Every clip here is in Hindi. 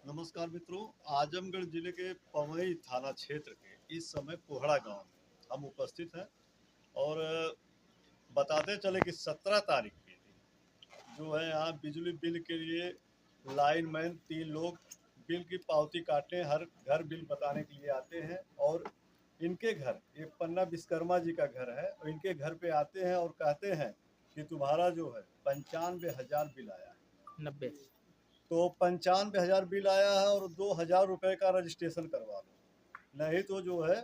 नमस्कार मित्रों। आजमगढ़ जिले के पवई थाना क्षेत्र के इस समय कोहड़ा गांव में हम उपस्थित हैं और बताते चले कि 17 तारीख के दिन जो है यहाँ बिजली बिल के लिए लाइनमैन 3 लोग बिल की पावती काटने हर घर बिल बताने के लिए आते हैं। और इनके घर, ये पन्ना विश्वकर्मा जी का घर है, और इनके घर पे आते हैं और कहते हैं कि तुम्हारा जो है 95,000 बिल आया है। 90। तो 95,000 बिल आया है और 2,000 रुपये का रजिस्ट्रेशन करवा लो, नहीं तो जो है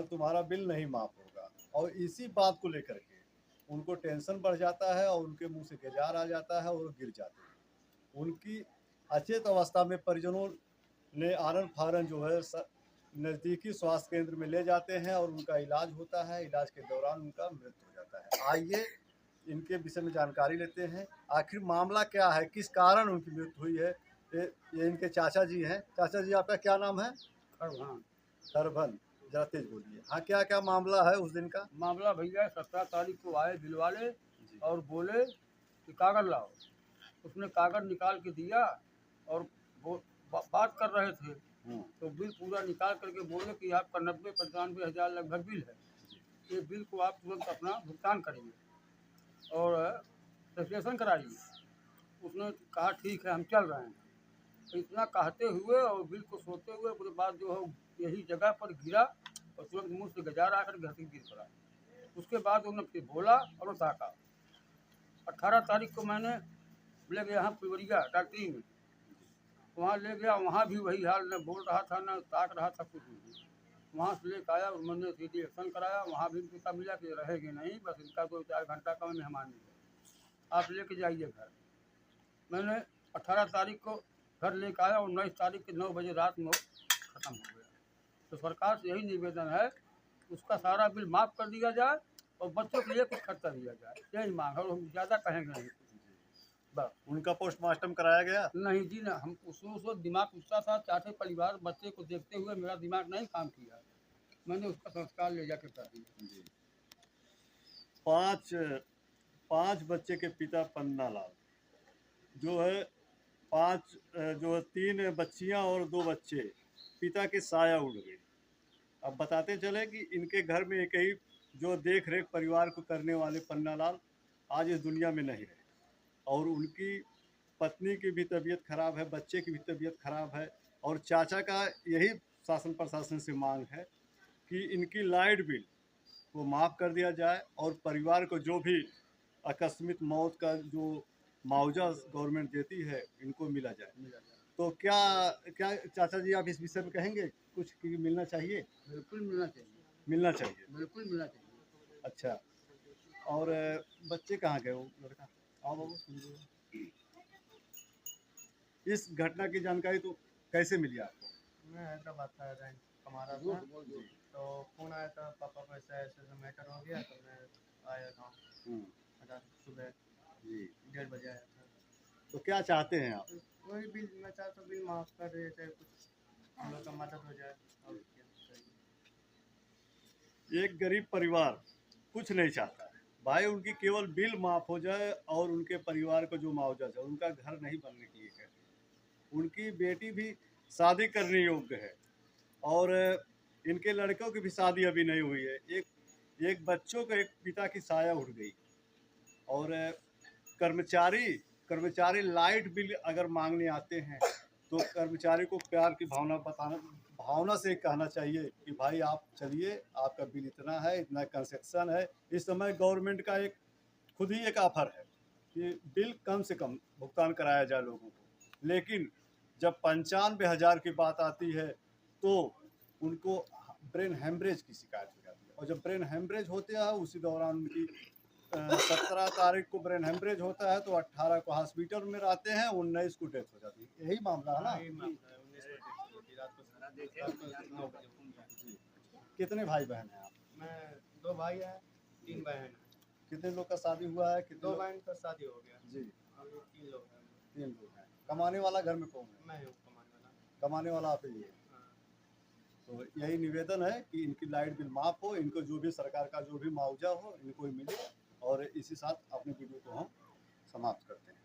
तुम्हारा बिल नहीं माफ़ होगा। और इसी बात को लेकर के उनको टेंशन बढ़ जाता है और उनके मुंह से गेजार आ जाता है और गिर जाते हैं। उनकी अचेत अवस्था में परिजनों ने आनन फारन जो है नज़दीकी स्वास्थ्य केंद्र में ले जाते हैं और उनका इलाज होता है। इलाज के दौरान उनका मृत्यु हो जाता है। आइए इनके विषय में जानकारी लेते हैं, आखिर मामला क्या है, किस कारण उनकी मृत्यु हुई है। ये इनके चाचा जी हैं। चाचा जी, आपका क्या नाम है? सरभन, जरा तेज बोलिए। हाँ, क्या क्या मामला है उस दिन का? मामला भैया 17 तारीख को आए बिल वाले और बोले कि कागज लाओ। उसने कागज निकाल के दिया और बात कर रहे थे तो बिल पूरा निकाल करके बोले कि आपका 90-95 हज़ार लगभग बिल है। ये बिल को आप तुरंत अपना भुगतान करिए और रजिस्ट्रेशन कराइए। उसने कहा ठीक है, हम चल रहे हैं। तो इतना कहते हुए और बिल को सोते हुए पूरे बाद जो है यही जगह पर गिरा और तुरंत मुंह से गजार आकर घर से गिर पड़ा। उसके बाद उन्होंने फिर बोला और ताका। 18 तारीख को मैंने ले गया यहाँ पिवरिया डॉक्टरी में, वहाँ ले गया। वहाँ भी वही हाल, न बोल रहा था न ताक रहा था, कुछ नहीं। वहाँ से लेकर आया और मैंने सीधी एक्शन कराया। वहाँ भी पता मिला कि रहेगी नहीं, बस इनका 2-4 घंटा का मेहमान है, आप लेके जाइए घर। मैंने 18 तारीख को घर लेकर आया और 19 तारीख के 9 बजे रात में ख़त्म हो गया। तो सरकार से यही निवेदन है, उसका सारा बिल माफ़ कर दिया जाए और बच्चों के लिए कुछ खर्चा दिया जाए, यही मांग है। और हम ज़्यादा कहेंगे नहीं बस। उनका पोस्टमार्टम कराया गया? नहीं जी, ना। हम उस वक्त दिमाग गुस्सा था, चाहते परिवार बच्चे को देखते हुए मेरा दिमाग नहीं काम किया, मैंने उसका संस्कार ले जाकर कर दिया। 5 बच्चे के पिता पन्ना लाल जो है 5 जो है 3 बच्चियां और 2 बच्चे, पिता के साया उड़ गई। अब बताते चले कि इनके घर में एक ही जो देख रेख परिवार को करने वाले पन्ना लाल आज इस दुनिया में नहीं रहे। और उनकी पत्नी की भी तबीयत खराब है, बच्चे की भी तबीयत खराब है। और चाचा का यही शासन प्रशासन से मांग है कि इनकी लाइट बिल को माफ़ कर दिया जाए और परिवार को जो भी आकस्मिक मौत का जो मुआवजा गवर्नमेंट देती है इनको मिला जाए। तो क्या क्या चाचा जी आप इस विषय में कहेंगे कुछ कि मिलना चाहिए? बिल्कुल मिलना चाहिए, मिलना चाहिए। बिल्कुल मिलना चाहिए। अच्छा, और बच्चे कहाँ गए वो लड़का? आओ बाबू। इस घटना की जानकारी तो कैसे मिली आपको? मैं हैदराबाद था, रैंक कमा रहा था। तो फ़ोन आया था पापा को, ऐसा ऐसा मैटर हो गया। तो मैं आया गाँव सुबह जी। 1:30 बजे आया था। तो क्या चाहते हैं आप? तो वही बिल मैं चाहता हूँ, बिल माफ़ कर दे, चाहे कुछ हम लोग का मदद हो जाए और क्या चाहिए। एक गरीब परिवार कुछ नहीं चाहता है भाई, उनकी केवल बिल माफ़ हो जाए और उनके परिवार को जो मुआवजा चाहिए। उनका घर नहीं बनने के लिए कहते हैं, उनकी बेटी भी शादी करने योग्य है और इनके लड़कों की भी शादी अभी नहीं हुई है। एक बच्चों का एक पिता की साया उड़ गई। और कर्मचारी लाइट बिल अगर मांगने आते हैं तो कर्मचारी को प्यार की भावना से कहना चाहिए कि भाई आप चलिए, आपका बिल इतना है, इतना कंसेक्शन है। इस समय गवर्नमेंट का खुद ही एक ऑफर है कि बिल कम से कम भुगतान कराया जाए लोगों को। लेकिन जब 95,000 की बात आती है तो उनको ब्रेन हेमरेज की शिकायत हो जाती है। और जब ब्रेन हेमरेज होते हैं उसी दौरान उनकी 17 तारीख को ब्रेन हेमरेज होता है तो 18 को हॉस्पिटल में रहते हैं, 19 को डेथ हो जाती है। यही मामला है ना? जी। कितने भाई बहन हैं आप? मैं 2 भाई हैं, 3 बहन हैं। कितने लोग का शादी हुआ है? 2 बहन का शादी हो गया जी। अभी 3 लोग हैं। 3 लोग हैं। कमाने वाला घर में कौन है? मैं हूँ कमाने वाला। कमाने वाला आप ही है। हाँ। तो यही निवेदन है कि इनकी लाइट बिल माफ़ हो, इनको जो भी सरकार का जो भी मुआवजा हो इनको मिले। और इसी साथ अपनी वीडियो को हम समाप्त करते हैं।